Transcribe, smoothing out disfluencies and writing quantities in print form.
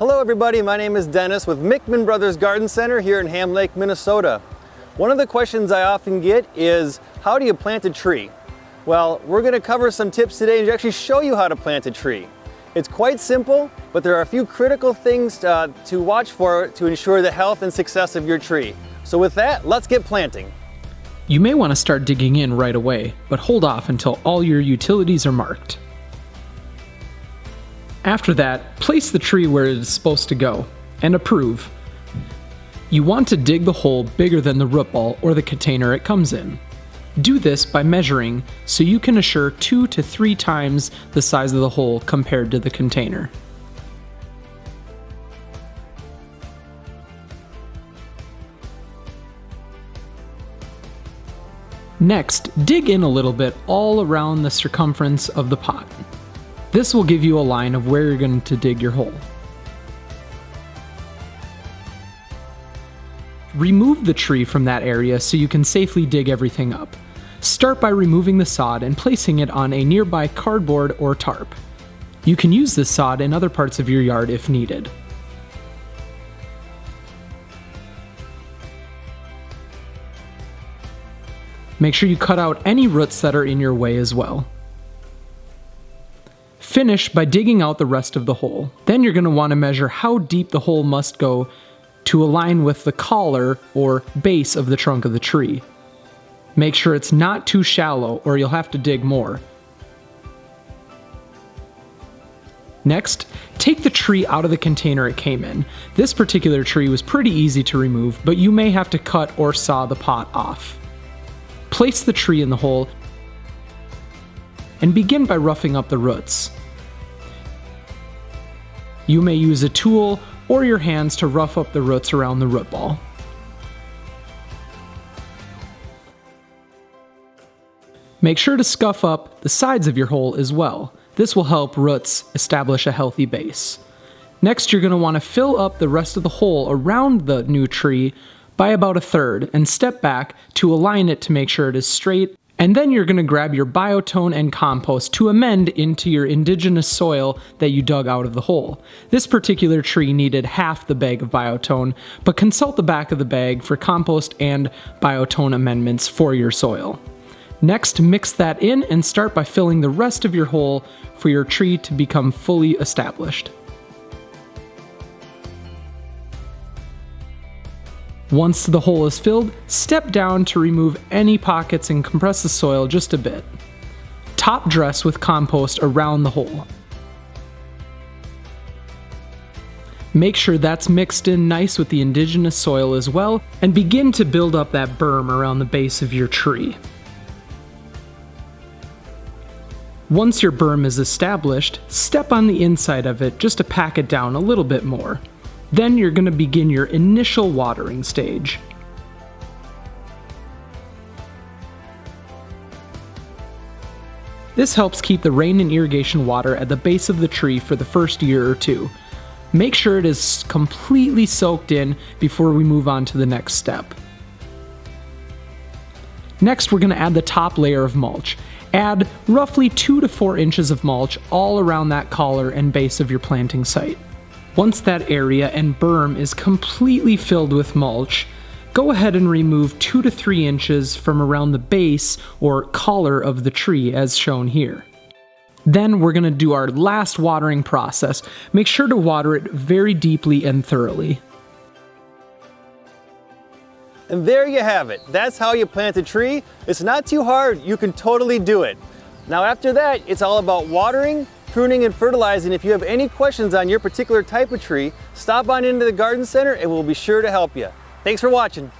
Hello everybody, my name is Dennis with Mickman Brothers Garden Center here in Ham Lake, Minnesota. One of the questions I often get is, how do you plant a tree? Well, we're going to cover some tips today and actually show you how to plant a tree. It's quite simple, but there are a few critical things to watch for to ensure the health and success of your tree. So with that, let's get planting. You may want to start digging in right away, but hold off until all your utilities are marked. After that, place the tree where it is supposed to go, and approve. You want to dig the hole bigger than the root ball or the container it comes in. Do this by measuring so you can assure 2 to 3 times the size of the hole compared to the container. Next, dig in a little bit all around the circumference of the pot. This will give you a line of where you're going to dig your hole. Remove the tree from that area so you can safely dig everything up. Start by removing the sod and placing it on a nearby cardboard or tarp. You can use this sod in other parts of your yard if needed. Make sure you cut out any roots that are in your way as well. Finish by digging out the rest of the hole. Then you're going to want to measure how deep the hole must go to align with the collar or base of the trunk of the tree. Make sure it's not too shallow or you'll have to dig more. Next, take the tree out of the container it came in. This particular tree was pretty easy to remove, but you may have to cut or saw the pot off. Place the tree in the hole and begin by roughing up the roots. You may use a tool or your hands to rough up the roots around the root ball. Make sure to scuff up the sides of your hole as well. This will help roots establish a healthy base. Next, you're going to want to fill up the rest of the hole around the new tree by about 1/3 and step back to align it to make sure it is straight. And then you're going to grab your biotone and compost to amend into your indigenous soil that you dug out of the hole. This particular tree needed half the bag of biotone, but consult the back of the bag for compost and biotone amendments for your soil. Next, mix that in and start by filling the rest of your hole for your tree to become fully established. Once the hole is filled, step down to remove any pockets and compress the soil just a bit. Top dress with compost around the hole. Make sure that's mixed in nice with the indigenous soil as well, and begin to build up that berm around the base of your tree. Once your berm is established, step on the inside of it just to pack it down a little bit more. Then you're going to begin your initial watering stage. This helps keep the rain and irrigation water at the base of the tree for the first year or two. Make sure it is completely soaked in before we move on to the next step. Next, we're going to add the top layer of mulch. Add roughly 2 to 4 inches of mulch all around that collar and base of your planting site. Once that area and berm is completely filled with mulch, go ahead and remove 2 to 3 inches from around the base or collar of the tree as shown here. Then we're going to do our last watering process. Make sure to water it very deeply and thoroughly. And there you have it. That's how you plant a tree. It's not too hard. You can totally do it. Now after that, it's all about watering, pruning, and fertilizing. If you have any questions on your particular type of tree, stop on into the garden center and we'll be sure to help you. Thanks for watching.